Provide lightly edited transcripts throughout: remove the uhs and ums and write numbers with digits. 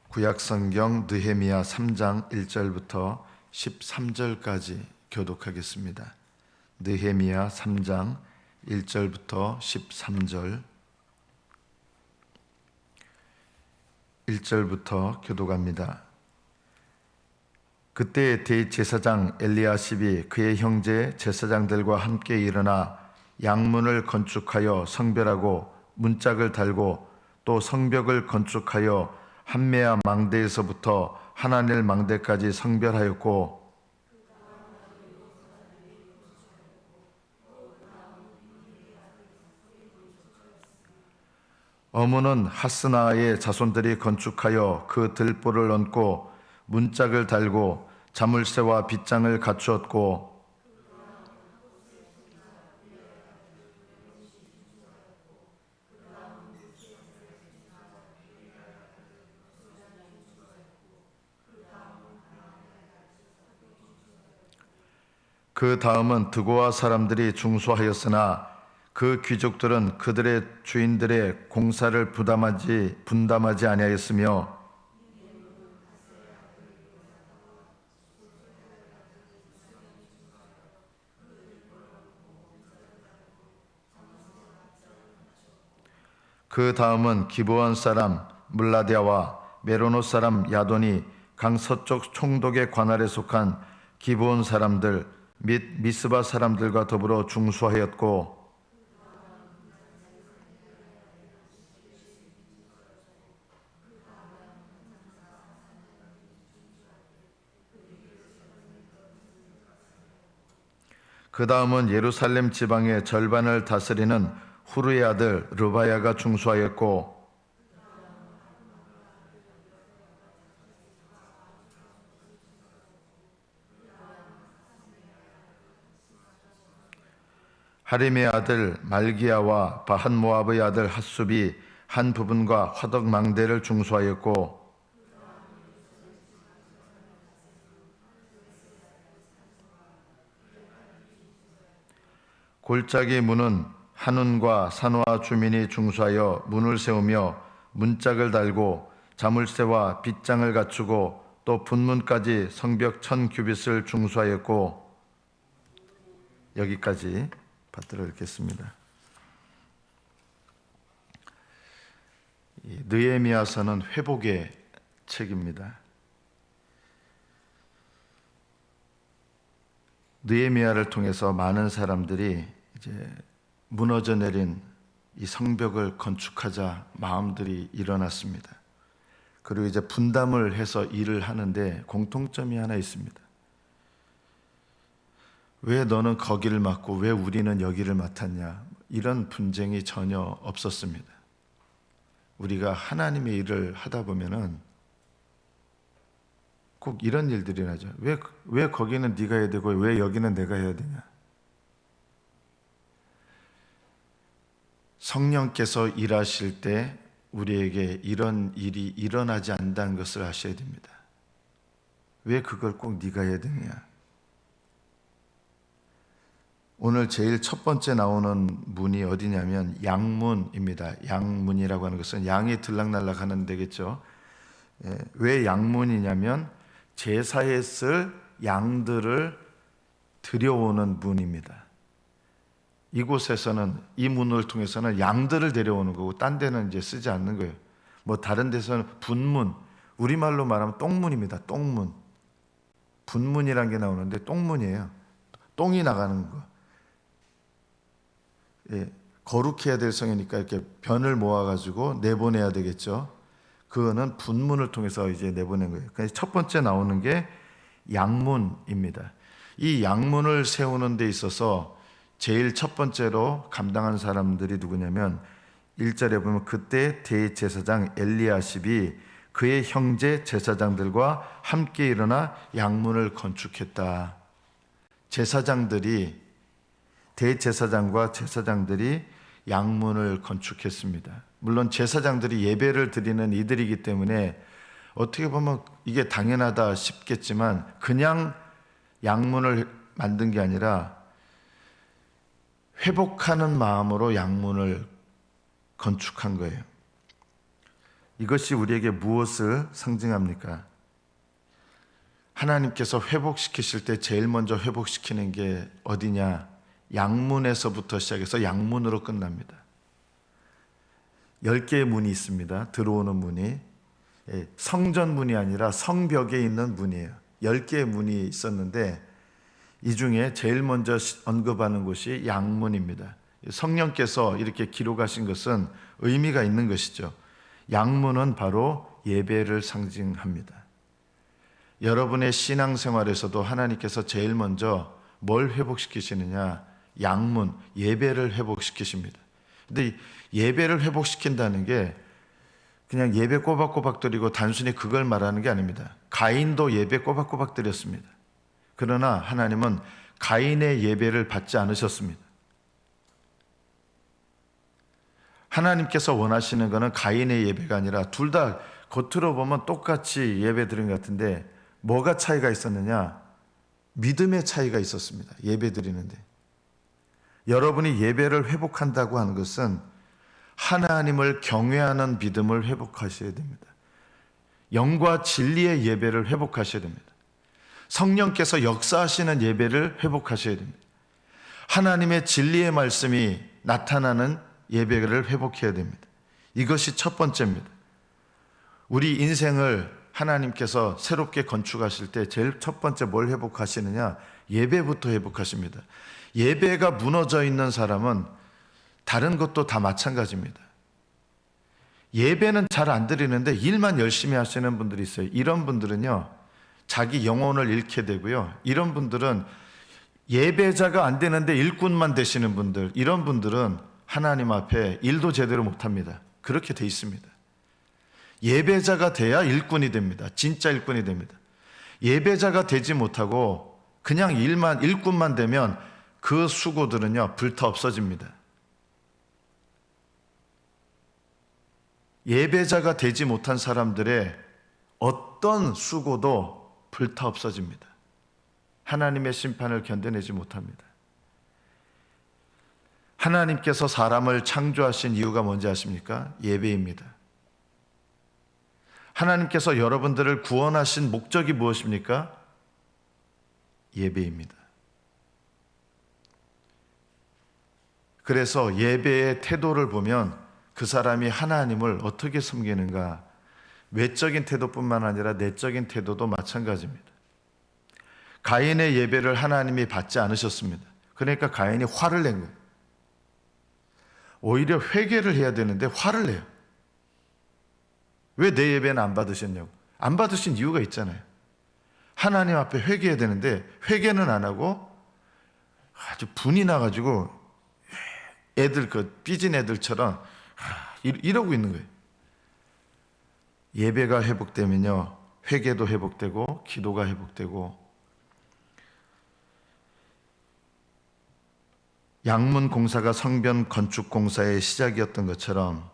구약성경 느헤미야 3장 1절부터 13절까지 교독하겠습니다. 느헤미야 3장 1절부터 13절 1절부터 교독합니다. 그때 대제사장 엘리야십이 그의 형제 제사장들과 함께 일어나 양문을 건축하여 성별하고 문짝을 달고 또 성벽을 건축하여 한메아 망대에서부터 하나넬 망대까지 성별하였고 어문은 하스나의 자손들이 건축하여 그 들보를 얹고 문짝을 달고 자물쇠와 빗장을 갖추었고 그 다음은 드고아 사람들이 중수하였으나 그 귀족들은 그들의 주인들의 공사를 분담하지 아니하였으며 그 다음은 기브온 사람 물라디아와 메로노 사람 야돈이 강 서쪽 총독의 관할에 속한 기브온 사람들 및 미스바 사람들과 더불어 중수하였고 그 다음은 예루살렘 지방의 절반을 다스리는 후르의 아들 르바야가 중수하였고 하림의 아들 말기야와 바한 모압의 아들 핫숲이 한 부분과 화덕 망대를 중수하였고 골짜기 문은 한운과 산화 주민이 중수하여 문을 세우며 문짝을 달고 자물쇠와 빗장을 갖추고 또 분문까지 성벽 1000규빗을 중수하였고 여기까지 받들어 읽겠습니다. 느헤미야서는 회복의 책입니다. 느헤미야를 통해서 많은 사람들이 이제 무너져 내린 이 성벽을 건축하자 마음들이 일어났습니다. 그리고 이제 분담을 해서 일을 하는데 공통점이 하나 있습니다. 왜 너는 거기를 맡고 왜 우리는 여기를 맡았냐? 이런 분쟁이 전혀 없었습니다. 우리가 하나님의 일을 하다 보면은 꼭 이런 일들이 나죠. 왜 거기는 네가 해야 되고 왜 여기는 내가 해야 되냐? 성령께서 일하실 때 우리에게 이런 일이 일어나지 않는다는 것을 아셔야 됩니다. 왜 그걸 꼭 네가 해야 되냐? 오늘 제일 첫 번째 나오는 문이 어디냐면 양문입니다. 양문이라고 하는 것은 양이 들락날락 하는 데겠죠. 왜 양문이냐면 제사에 쓸 양들을 들여오는 문입니다. 이곳에서는 이 문을 통해서는 양들을 데려오는 거고 딴 데는 이제 쓰지 않는 거예요. 뭐 다른 데서는 분문, 우리말로 말하면 똥문입니다. 똥문. 분문이라는 게 나오는데 똥문이에요. 똥이 나가는 거. 거룩해야 될 성이니까 이렇게 변을 모아가지고 내보내야 되겠죠. 그거는 분문을 통해서 이제 내보낸 거예요. 그래서 첫 번째 나오는 게 양문입니다. 이 양문을 세우는 데 있어서 제일 첫 번째로 감당한 사람들이 누구냐면 1절에 보면 그때 대제사장 엘리야십이 그의 형제 제사장들과 함께 일어나 양문을 건축했다. 제사장들이 대제사장과 제사장들이 양문을 건축했습니다. 물론 제사장들이 예배를 드리는 이들이기 때문에 어떻게 보면 이게 당연하다 싶겠지만 그냥 양문을 만든 게 아니라 회복하는 마음으로 양문을 건축한 거예요. 이것이 우리에게 무엇을 상징합니까? 하나님께서 회복시키실 때 제일 먼저 회복시키는 게 어디냐? 양문에서부터 시작해서 양문으로 끝납니다. 10개의 문이 있습니다. 들어오는 문이. 성전 문이 아니라 성벽에 있는 문이에요. 10개의 문이 있었는데 이 중에 제일 먼저 언급하는 곳이 양문입니다. 성령께서 이렇게 기록하신 것은 의미가 있는 것이죠. 양문은 바로 예배를 상징합니다. 여러분의 신앙생활에서도 하나님께서 제일 먼저 뭘 회복시키시느냐? 양문, 예배를 회복시키십니다. 근데 예배를 회복시킨다는 게 그냥 예배 꼬박꼬박 드리고 단순히 그걸 말하는 게 아닙니다. 가인도 예배 꼬박꼬박 드렸습니다. 그러나 하나님은 가인의 예배를 받지 않으셨습니다. 하나님께서 원하시는 것은 가인의 예배가 아니라 둘 다 겉으로 보면 똑같이 예배 드린 것 같은데 뭐가 차이가 있었느냐? 믿음의 차이가 있었습니다. 예배 드리는데. 여러분이 예배를 회복한다고 하는 것은 하나님을 경외하는 믿음을 회복하셔야 됩니다. 영과 진리의 예배를 회복하셔야 됩니다. 성령께서 역사하시는 예배를 회복하셔야 됩니다. 하나님의 진리의 말씀이 나타나는 예배를 회복해야 됩니다. 이것이 첫 번째입니다. 우리 인생을 하나님께서 새롭게 건축하실 때 제일 첫 번째 뭘 회복하시느냐? 예배부터 회복하십니다. 예배가 무너져 있는 사람은 다른 것도 다 마찬가지입니다. 예배는 잘 안 드리는데 일만 열심히 하시는 분들이 있어요. 이런 분들은요, 자기 영혼을 잃게 되고요. 이런 분들은 예배자가 안 되는데 일꾼만 되시는 분들, 이런 분들은 하나님 앞에 일도 제대로 못합니다. 그렇게 돼 있습니다. 예배자가 돼야 일꾼이 됩니다. 진짜 일꾼이 됩니다. 예배자가 되지 못하고 그냥 일꾼만 되면 그 수고들은요, 불타 없어집니다. 예배자가 되지 못한 사람들의 어떤 수고도 불타 없어집니다. 하나님의 심판을 견뎌내지 못합니다. 하나님께서 사람을 창조하신 이유가 뭔지 아십니까? 예배입니다. 하나님께서 여러분들을 구원하신 목적이 무엇입니까? 예배입니다. 그래서 예배의 태도를 보면 그 사람이 하나님을 어떻게 섬기는가, 외적인 태도뿐만 아니라 내적인 태도도 마찬가지입니다. 가인의 예배를 하나님이 받지 않으셨습니다. 그러니까 가인이 화를 낸 거예요. 오히려 회개를 해야 되는데 화를 내요. 왜 내 예배는 안 받으셨냐고. 안 받으신 이유가 있잖아요. 하나님 앞에 회개해야 되는데 회개는 안 하고 아주 분이 나가지고 삐진 애들처럼 이러고 있는 거예요. 예배가 회복되면요, 회개도 회복되고 기도가 회복되고, 양문 공사가 성전 건축 공사의 시작이었던 것처럼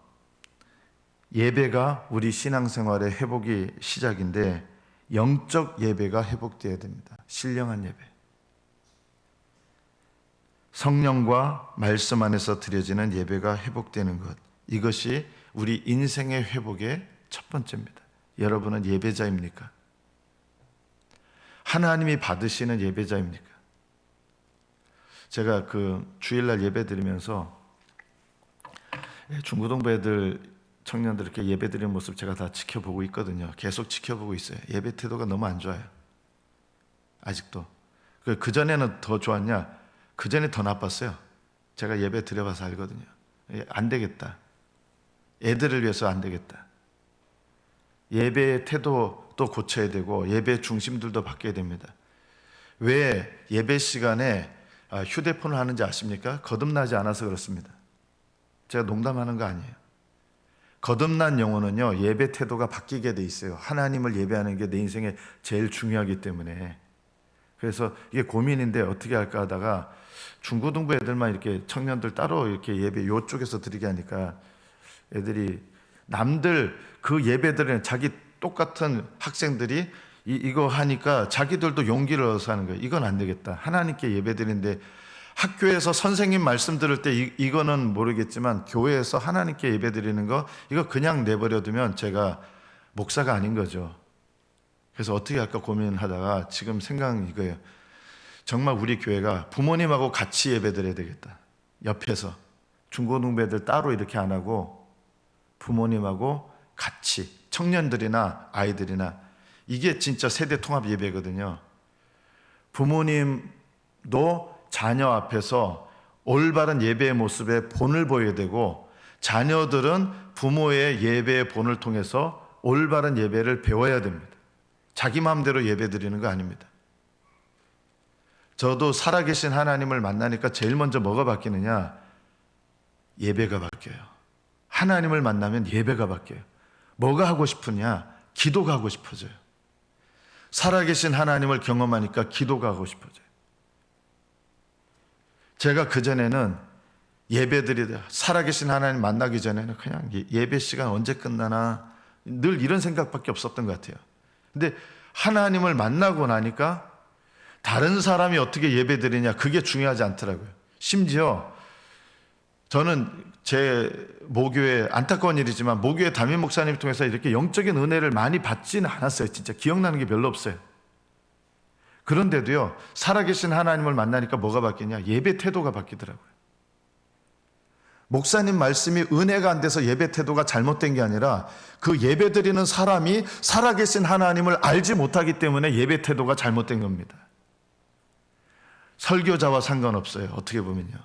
예배가 우리 신앙생활의 회복이 시작인데 영적 예배가 회복되어야 됩니다. 신령한 예배. 성령과 말씀 안에서 드려지는 예배가 회복되는 것, 이것이 우리 인생의 회복의 첫 번째입니다. 여러분은 예배자입니까? 하나님이 받으시는 예배자입니까? 제가 주일날 예배 드리면서 중고등부 애들, 청년들 이렇게 예배 드리는 모습 제가 다 지켜보고 있거든요. 계속 지켜보고 있어요. 예배 태도가 너무 안 좋아요. 아직도. 그전에는 더 좋았냐? 그전에 더 나빴어요. 제가 예배 드려봐서 알거든요. 안 되겠다. 애들을 위해서 안 되겠다. 예배의 태도도 고쳐야 되고 예배 중심들도 바뀌어야 됩니다. 왜 예배 시간에 휴대폰을 하는지 아십니까? 거듭나지 않아서 그렇습니다. 제가 농담하는 거 아니에요. 거듭난 영혼은요, 예배 태도가 바뀌게 돼 있어요. 하나님을 예배하는 게 내 인생에 제일 중요하기 때문에. 그래서 이게 고민인데 어떻게 할까 하다가 중고등부 애들만 이렇게 청년들 따로 이렇게 예배 요쪽에서 드리게 하니까 애들이 남들 그 예배들은 자기 똑같은 학생들이 이거 하니까 자기들도 용기를 얻어서 하는 거예요. 이건 안 되겠다. 하나님께 예배 드리는데 학교에서 선생님 말씀 들을 때 이거는 모르겠지만 교회에서 하나님께 예배 드리는 거 이거 그냥 내버려 두면 제가 목사가 아닌 거죠. 그래서 어떻게 할까 고민하다가 지금 생각은 이거예요. 정말 우리 교회가 부모님하고 같이 예배 드려야 되겠다. 옆에서 중고등부 애들 따로 이렇게 안 하고 부모님하고 같이 청년들이나 아이들이나 이게 진짜 세대 통합 예배거든요. 부모님도 자녀 앞에서 올바른 예배의 모습에 본을 보여야 되고 자녀들은 부모의 예배의 본을 통해서 올바른 예배를 배워야 됩니다. 자기 마음대로 예배 드리는 거 아닙니다. 저도 살아계신 하나님을 만나니까 제일 먼저 뭐가 바뀌느냐? 예배가 바뀌어요. 하나님을 만나면 예배가 바뀌어요. 뭐가 하고 싶으냐? 기도가 하고 싶어져요. 살아계신 하나님을 경험하니까 기도가 하고 싶어져요. 제가 그전에는 예배드리다 살아계신 하나님 만나기 전에는 그냥 예배 시간 언제 끝나나 늘 이런 생각밖에 없었던 것 같아요. 근데 하나님을 만나고 나니까 다른 사람이 어떻게 예배드리냐 그게 중요하지 않더라고요. 심지어 저는 제 모교회 안타까운 일이지만 모교회 담임 목사님 통해서 이렇게 영적인 은혜를 많이 받지는 않았어요. 진짜 기억나는 게 별로 없어요. 그런데도요, 살아계신 하나님을 만나니까 뭐가 바뀌냐? 예배 태도가 바뀌더라고요. 목사님 말씀이 은혜가 안 돼서 예배 태도가 잘못된 게 아니라 그 예배 드리는 사람이 살아계신 하나님을 알지 못하기 때문에 예배 태도가 잘못된 겁니다. 설교자와 상관없어요. 어떻게 보면요.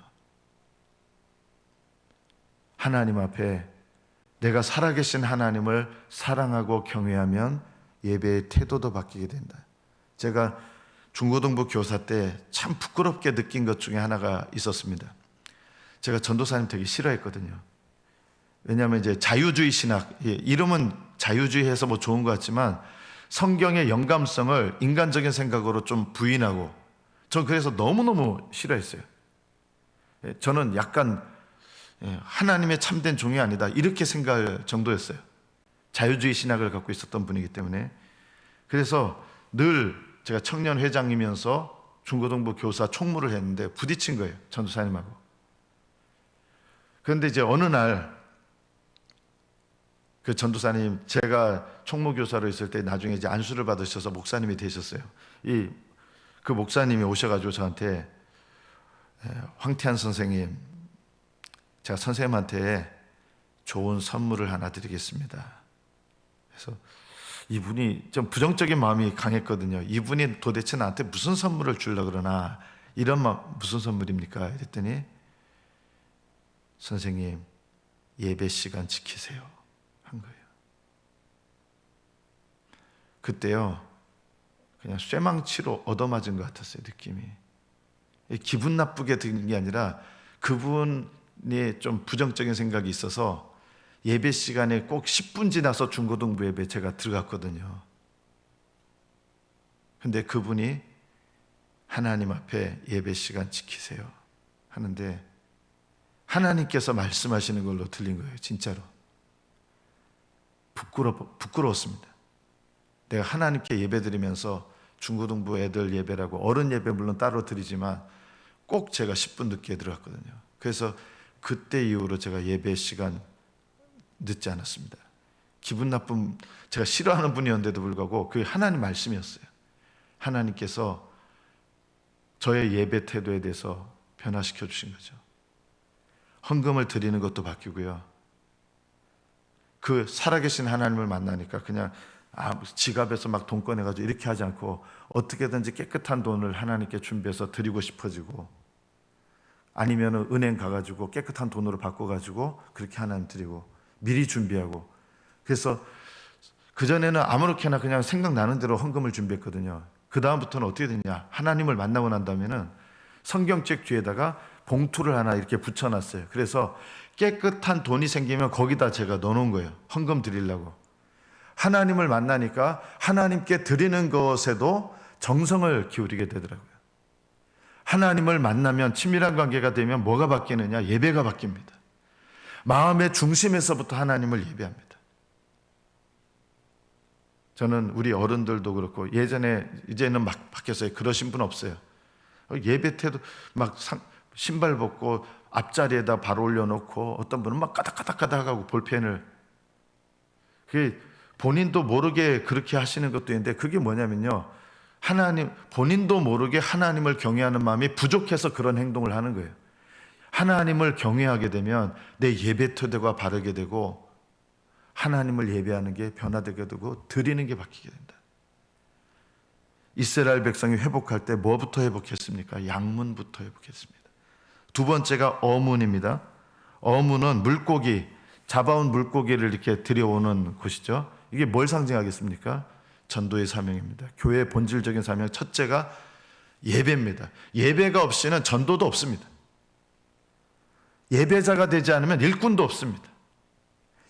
하나님 앞에 내가 살아계신 하나님을 사랑하고 경외하면 예배의 태도도 바뀌게 된다. 제가 중고등부 교사 때 참 부끄럽게 느낀 것 중에 하나가 있었습니다. 제가 전도사님 되게 싫어했거든요. 왜냐하면 이제 자유주의 신학, 이름은 자유주의 해서 뭐 좋은 것 같지만 성경의 영감성을 인간적인 생각으로 좀 부인하고 전 그래서 너무너무 싫어했어요. 저는 약간 하나님의 참된 종이 아니다 이렇게 생각할 정도였어요. 자유주의 신학을 갖고 있었던 분이기 때문에. 그래서 늘 제가 청년 회장이면서 중고등부 교사 총무를 했는데 부딪힌 거예요. 전도사님하고. 그런데 이제 어느 날 그 전도사님, 제가 총무교사로 있을 때 나중에 이제 안수를 받으셔서 목사님이 되셨어요. 그 목사님이 오셔가지고 저한테 황태한 선생님, 제가 선생님한테 좋은 선물을 하나 드리겠습니다. 그래서 이분이 좀 부정적인 마음이 강했거든요. 이분이 도대체 나한테 무슨 선물을 주려고 그러나, 이런 마음, 무슨 선물입니까? 이랬더니 선생님, 예배 시간 지키세요 한 거예요. 그때요 그냥 쇠망치로 얻어맞은 것 같았어요. 느낌이 기분 나쁘게 드는 게 아니라 그분이 좀 부정적인 생각이 있어서 예배 시간에 꼭 10분 지나서 중고등부 예배 제가 들어갔거든요. 근데 그분이 하나님 앞에 예배 시간 지키세요 하는데 하나님께서 말씀하시는 걸로 들린 거예요. 진짜로 부끄러웠습니다. 내가 하나님께 예배 드리면서 중고등부 애들 예배라고 어른 예배 물론 따로 드리지만 꼭 제가 10분 늦게 들어갔거든요. 그래서 그때 이후로 제가 예배 시간 늦지 않았습니다. 기분 나쁜, 제가 싫어하는 분이었는데도 불구하고 그게 하나님 말씀이었어요. 하나님께서 저의 예배 태도에 대해서 변화시켜 주신 거죠. 헌금을 드리는 것도 바뀌고요. 그 살아계신 하나님을 만나니까 그냥 지갑에서 막 돈 꺼내가지고 이렇게 하지 않고 어떻게든지 깨끗한 돈을 하나님께 준비해서 드리고 싶어지고, 아니면 은행 가가지고 깨끗한 돈으로 바꿔가지고 그렇게 하나님 드리고 미리 준비하고. 그래서 그전에는 아무렇게나 그냥 생각나는 대로 헌금을 준비했거든요. 그 다음부터는 어떻게 되냐, 하나님을 만나고 난 다음에는 성경책 뒤에다가 봉투를 하나 이렇게 붙여놨어요. 그래서 깨끗한 돈이 생기면 거기다 제가 넣어놓은 거예요. 헌금 드리려고. 하나님을 만나니까 하나님께 드리는 것에도 정성을 기울이게 되더라고요. 하나님을 만나면, 친밀한 관계가 되면 뭐가 바뀌느냐? 예배가 바뀝니다. 마음의 중심에서부터 하나님을 예배합니다. 저는 우리 어른들도 그렇고, 예전에, 이제는 막 바뀌었어요. 그러신 분 없어요. 예배 태도 신발 벗고 앞자리에다 발 올려놓고 어떤 분은 막 까닥까닥까닥하고 볼펜을, 그게 본인도 모르게 그렇게 하시는 것도 있는데, 그게 뭐냐면요, 하나님, 본인도 모르게 하나님을 경외하는 마음이 부족해서 그런 행동을 하는 거예요. 하나님을 경외하게 되면 내 예배 태도가 바르게 되고 하나님을 예배하는 게 변화되게 되고 드리는 게 바뀌게 된다. 이스라엘 백성이 회복할 때 뭐부터 회복했습니까? 양문부터 회복했습니다. 두 번째가 어문입니다. 어문은 물고기, 잡아온 물고기를 이렇게 들여오는 곳이죠. 이게 뭘 상징하겠습니까? 전도의 사명입니다. 교회의 본질적인 사명, 첫째가 예배입니다. 예배가 없이는 전도도 없습니다. 예배자가 되지 않으면 일꾼도 없습니다.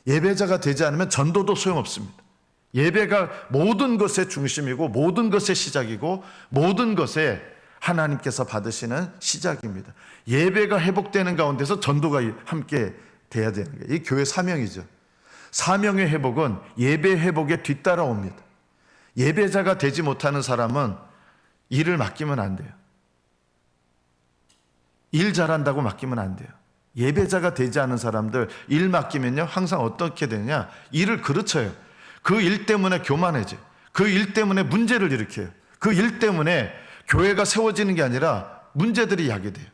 예배자가 되지 않으면 전도도 소용없습니다. 예배가 모든 것의 중심이고 모든 것의 시작이고 모든 것에 하나님께서 받으시는 시작입니다. 예배가 회복되는 가운데서 전도가 함께 돼야 되는 거예요. 이 교회 사명이죠. 사명의 회복은 예배 회복에 뒤따라옵니다. 예배자가 되지 못하는 사람은 일을 맡기면 안 돼요. 일 잘한다고 맡기면 안 돼요. 예배자가 되지 않은 사람들 일 맡기면요, 항상 어떻게 되냐, 일을 그르쳐요. 그 일 때문에 교만해져요. 그 일 때문에 문제를 일으켜요. 그 일 때문에 교회가 세워지는 게 아니라 문제들이 야기돼요.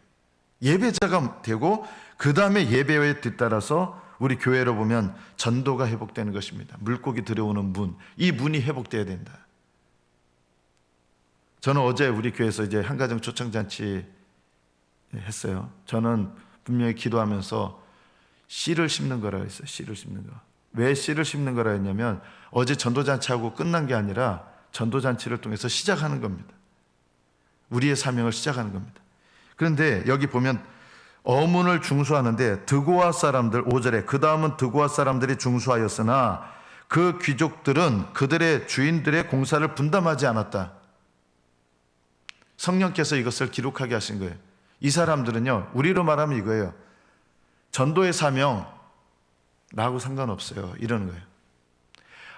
예배자가 되고 그 다음에 예배에 뒤따라서 우리 교회로 보면 전도가 회복되는 것입니다. 물고기 들여오는 문, 이 문이 회복돼야 된다. 저는 어제 우리 교회에서 이제 한가정 초청잔치 했어요. 저는 분명히 기도하면서 씨를 심는 거라고 했어요. 씨를 심는 거. 왜 씨를 심는 거라 했냐면 어제 전도잔치하고 끝난 게 아니라 전도잔치를 통해서 시작하는 겁니다. 우리의 사명을 시작하는 겁니다. 그런데 여기 보면 어문을 중수하는데 드고아 사람들 5절에 그 다음은 드고아 사람들이 중수하였으나 그 귀족들은 그들의 주인들의 공사를 분담하지 않았다. 성령께서 이것을 기록하게 하신 거예요. 이 사람들은요, 우리로 말하면 이거예요. 전도의 사명 나하고 상관없어요. 이러는 거예요.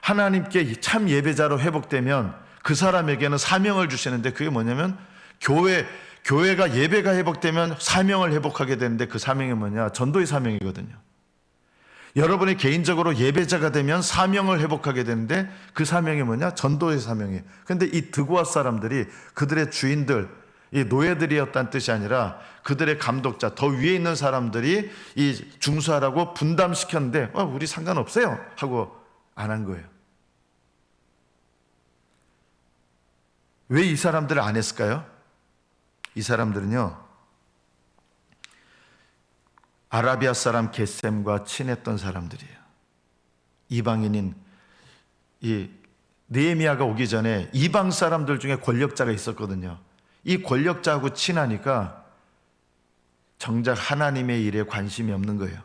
하나님께 참 예배자로 회복되면 그 사람에게는 사명을 주시는데, 그게 뭐냐면 교회가 예배가 회복되면 사명을 회복하게 되는데, 그 사명이 뭐냐? 전도의 사명이거든요. 여러분이 개인적으로 예배자가 되면 사명을 회복하게 되는데, 그 사명이 뭐냐? 전도의 사명이에요. 그런데 이 드고아 사람들이 그들의 주인들, 이 노예들이었다는 뜻이 아니라 그들의 감독자, 더 위에 있는 사람들이 이 중수하라고 분담시켰는데 우리 상관없어요 하고 안 한 거예요. 왜 이 사람들을 안 했을까요? 이 사람들은요, 아라비아 사람 겟셈과 친했던 사람들이에요. 이방인인 이 느헤미야가 오기 전에 이방 사람들 중에 권력자가 있었거든요. 이 권력자하고 친하니까 정작 하나님의 일에 관심이 없는 거예요.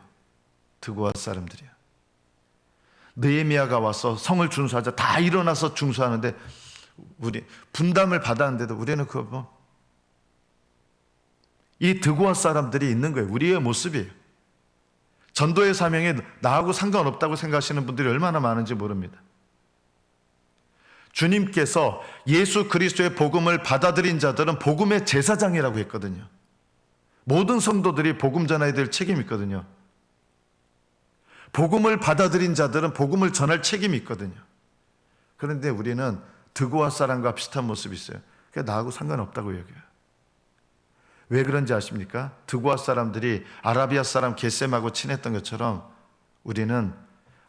드고아 사람들이요. 느헤미야가 와서 성을 준수하자, 다 일어나서 준수하는데 우리 분담을 받았는데도 우리는 그거 뭐, 이 드고아 사람들이 있는 거예요. 우리의 모습이에요. 전도의 사명에 나하고 상관없다고 생각하시는 분들이 얼마나 많은지 모릅니다. 주님께서 예수 그리스도의 복음을 받아들인 자들은 복음의 제사장이라고 했거든요. 모든 성도들이 복음 전해야 될 책임이 있거든요. 복음을 받아들인 자들은 복음을 전할 책임이 있거든요. 그런데 우리는 드고아 사람과 비슷한 모습이 있어요. 그게 나하고 상관없다고 여겨요. 왜 그런지 아십니까? 드고아 사람들이 아라비아 사람 겟셈하고 친했던 것처럼 우리는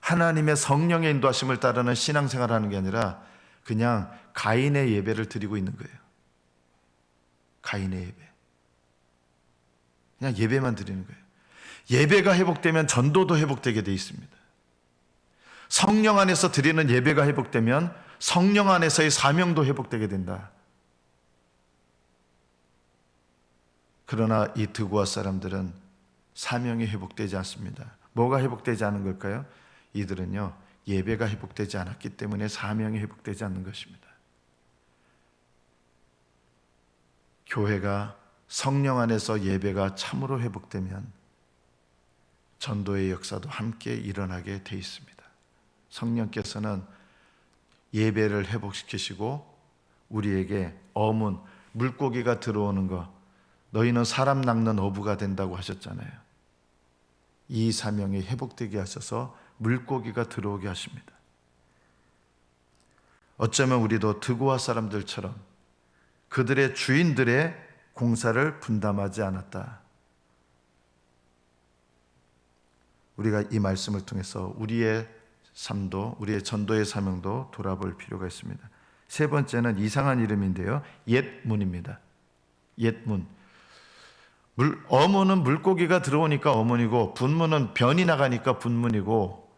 하나님의 성령의 인도하심을 따르는 신앙생활을 하는 게 아니라 그냥 가인의 예배를 드리고 있는 거예요. 가인의 예배. 그냥 예배만 드리는 거예요. 예배가 회복되면 전도도 회복되게 돼 있습니다. 성령 안에서 드리는 예배가 회복되면 성령 안에서의 사명도 회복되게 된다. 그러나 이 드고아 사람들은 사명이 회복되지 않습니다. 뭐가 회복되지 않은 걸까요? 이들은요, 예배가 회복되지 않았기 때문에 사명이 회복되지 않는 것입니다. 교회가 성령 안에서 예배가 참으로 회복되면 전도의 역사도 함께 일어나게 돼 있습니다. 성령께서는 예배를 회복시키시고 우리에게 어문, 물고기가 들어오는 거, 너희는 사람 낚는 어부가 된다고 하셨잖아요. 이 사명이 회복되게 하셔서 물고기가 들어오게 하십니다. 어쩌면 우리도 드고아 사람들처럼 그들의 주인들의 공사를 분담하지 않았다. 우리가 이 말씀을 통해서 우리의 삶도, 우리의 전도의 사명도 돌아볼 필요가 있습니다. 세 번째는 이상한 이름인데요, 옛문입니다. 옛문. 어문은 물고기가 들어오니까 어문이고, 분문은 변이 나가니까 분문이고,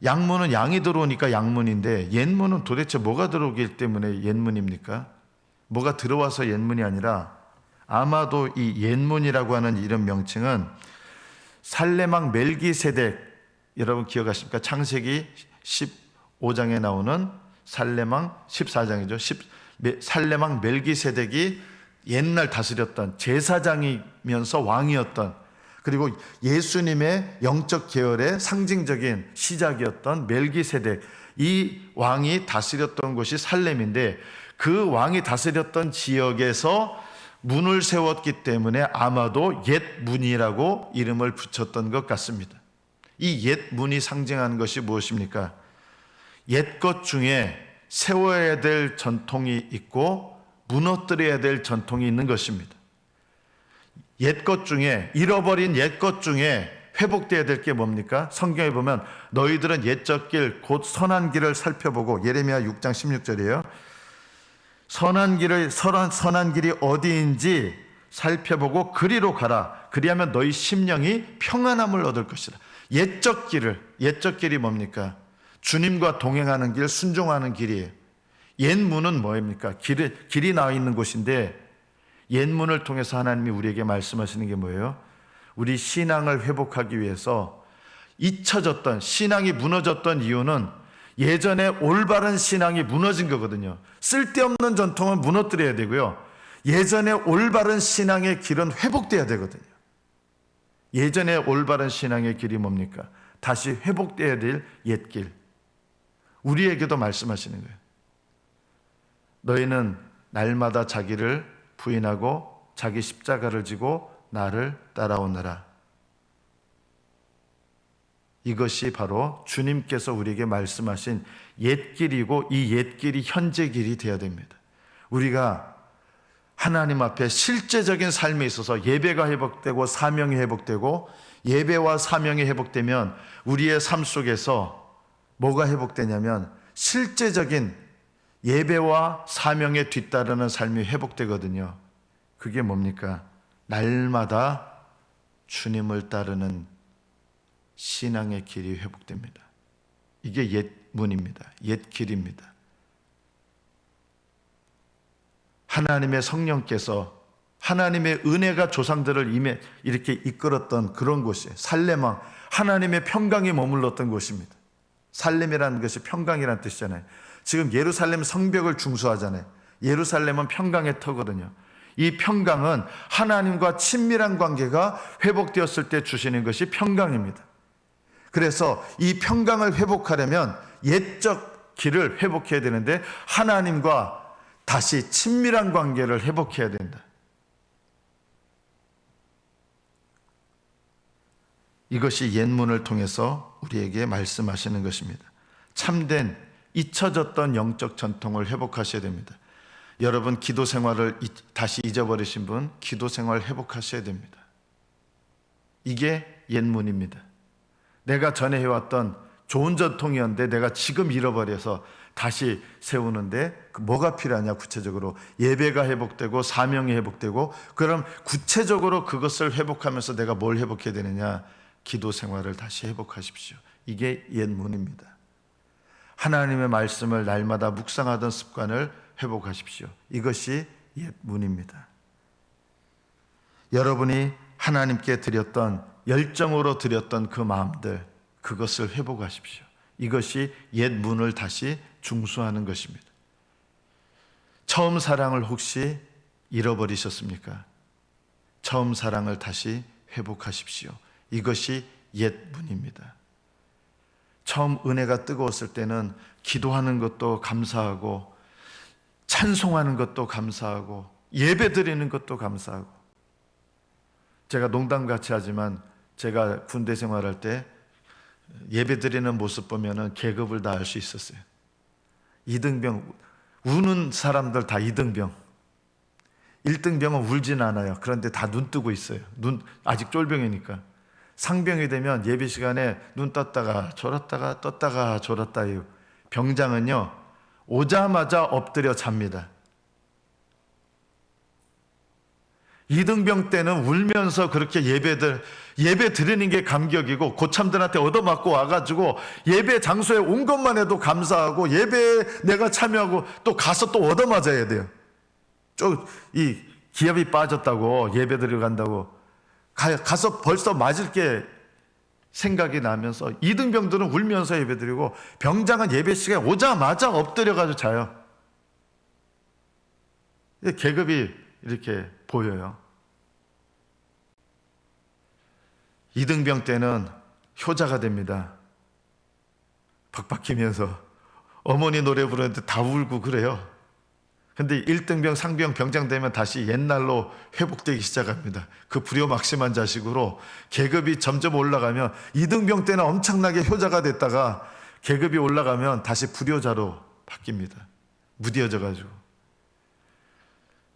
양문은 양이 들어오니까 양문인데, 옛문은 도대체 뭐가 들어오기 때문에 옛문입니까? 뭐가 들어와서 옛문이 아니라, 아마도 이 옛문이라고 하는 이름 명칭은 살레망 멜기세덱, 여러분 기억하십니까? 창세기 15장에 나오는 살레망 14장이죠. 살레망 멜기세덱이 옛날 다스렸던 제사장이면서 왕이었던, 그리고 예수님의 영적 계열의 상징적인 시작이었던 멜기세덱, 이 왕이 다스렸던 곳이 살렘인데, 그 왕이 다스렸던 지역에서 문을 세웠기 때문에 아마도 옛문이라고 이름을 붙였던 것 같습니다. 이 옛문이 상징하는 것이 무엇입니까? 옛것 중에 세워야 될 전통이 있고 무너뜨려야 될 전통이 있는 것입니다. 옛것 중에, 잃어버린 옛것 중에 회복되어야 될 게 뭡니까? 성경에 보면 너희들은 옛적 길 곧 선한 길을 살펴보고, 예레미야 6장 16절이에요. 선한 길이 어디인지 살펴보고 그리로 가라. 그리하면 너희 심령이 평안함을 얻을 것이다. 옛적 길이 뭡니까? 주님과 동행하는 길, 순종하는 길이에요. 옛문은 뭐입니까? 길이 나와 있는 곳인데, 옛문을 통해서 하나님이 우리에게 말씀하시는 게 뭐예요? 우리 신앙을 회복하기 위해서 잊혀졌던, 신앙이 무너졌던 이유는 예전에 올바른 신앙이 무너진 거거든요. 쓸데없는 전통은 무너뜨려야 되고요, 예전에 올바른 신앙의 길은 회복돼야 되거든요. 예전에 올바른 신앙의 길이 뭡니까? 다시 회복돼야 될 옛길. 우리에게도 말씀하시는 거예요. 너희는 날마다 자기를 부인하고 자기 십자가를 지고 나를 따라오너라. 이것이 바로 주님께서 우리에게 말씀하신 옛길이고, 이 옛길이 현재 길이 되어야 됩니다. 우리가 하나님 앞에 실제적인 삶에 있어서 예배가 회복되고 사명이 회복되고, 예배와 사명이 회복되면 우리의 삶 속에서 뭐가 회복되냐면 실제적인 예배와 사명에 뒤따르는 삶이 회복되거든요. 그게 뭡니까? 날마다 주님을 따르는 신앙의 길이 회복됩니다. 이게 옛문입니다. 옛길입니다. 하나님의 성령께서, 하나님의 은혜가 조상들을 이렇게 이끌었던 그런 곳이 살레망, 하나님의 평강이 머물렀던 곳입니다. 살렘이라는 것이 평강이라는 뜻이잖아요. 지금 예루살렘 성벽을 중수하잖아요. 예루살렘은 평강의 터거든요. 이 평강은 하나님과 친밀한 관계가 회복되었을 때 주시는 것이 평강입니다. 그래서 이 평강을 회복하려면 옛적 길을 회복해야 되는데, 하나님과 다시 친밀한 관계를 회복해야 된다. 이것이 옛문을 통해서 우리에게 말씀하시는 것입니다. 참된 잊혀졌던 영적 전통을 회복하셔야 됩니다. 여러분, 기도 생활을 다시 잊어버리신 분, 기도 생활 회복하셔야 됩니다. 이게 옛문입니다. 내가 전에 해왔던 좋은 전통이었는데 내가 지금 잃어버려서 다시 세우는데 뭐가 필요하냐? 구체적으로 예배가 회복되고 사명이 회복되고, 그럼 구체적으로 그것을 회복하면서 내가 뭘 회복해야 되느냐? 기도 생활을 다시 회복하십시오. 이게 옛문입니다. 하나님의 말씀을 날마다 묵상하던 습관을 회복하십시오. 이것이 옛문입니다. 여러분이 하나님께 드렸던, 열정으로 드렸던 그 마음들, 그것을 회복하십시오. 이것이 옛문을 다시 중수하는 것입니다. 처음 사랑을 혹시 잃어버리셨습니까? 처음 사랑을 다시 회복하십시오. 이것이 옛문입니다. 처음 은혜가 뜨거웠을 때는 기도하는 것도 감사하고, 찬송하는 것도 감사하고, 예배 드리는 것도 감사하고, 제가 농담같이 하지만 제가 군대 생활할 때 예배 드리는 모습 보면은 계급을 다 알 수 있었어요. 이등병, 우는 사람들 다 이등병. 1등병은 울진 않아요. 그런데 다 눈 뜨고 있어요. 눈 아직 쫄병이니까. 상병이 되면 예배 시간에 눈 떴다가 졸았다가 떴다가 졸았다요. 병장은요, 오자마자 엎드려 잡니다. 이등병 때는 울면서 그렇게 예배 드리는 게 감격이고, 고참들한테 얻어맞고 와가지고 예배 장소에 온 것만 해도 감사하고, 예배에 내가 참여하고 또 가서 또 얻어맞아야 돼요. 이 기압이 빠졌다고 예배 드리러 간다고 가서 벌써 맞을 게 생각이 나면서, 이등병들은 울면서 예배 드리고, 병장은 예배 시간에 오자마자 엎드려가지고 자요. 계급이 이렇게 보여요. 이등병 때는 효자가 됩니다. 박박히면서 어머니 노래 부르는데 다 울고 그래요. 근데 1등병, 상병, 병장 되면 다시 옛날로 회복되기 시작합니다. 그 불효막심한 자식으로 계급이 점점 올라가면, 2등병 때는 엄청나게 효자가 됐다가 계급이 올라가면 다시 불효자로 바뀝니다. 무뎌져 가지고.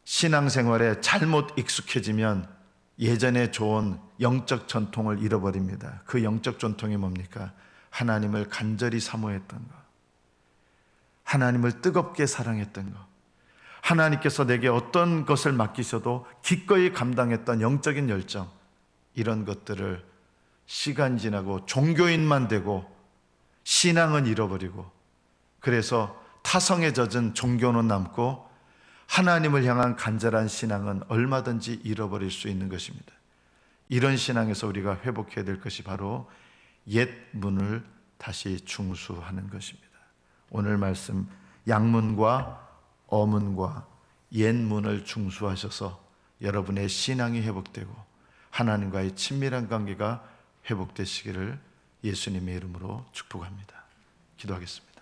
신앙생활에 잘못 익숙해지면 예전에 좋은 영적 전통을 잃어버립니다. 그 영적 전통이 뭡니까? 하나님을 간절히 사모했던 것, 하나님을 뜨겁게 사랑했던 것, 하나님께서 내게 어떤 것을 맡기셔도 기꺼이 감당했던 영적인 열정, 이런 것들을 시간 지나고 종교인만 되고 신앙은 잃어버리고, 그래서 타성에 젖은 종교는 남고 하나님을 향한 간절한 신앙은 얼마든지 잃어버릴 수 있는 것입니다. 이런 신앙에서 우리가 회복해야 될 것이 바로 옛 문을 다시 중수하는 것입니다. 오늘 말씀, 양문과 어문과 옛 문을 중수하셔서 여러분의 신앙이 회복되고 하나님과의 친밀한 관계가 회복되시기를 예수님의 이름으로 축복합니다. 기도하겠습니다.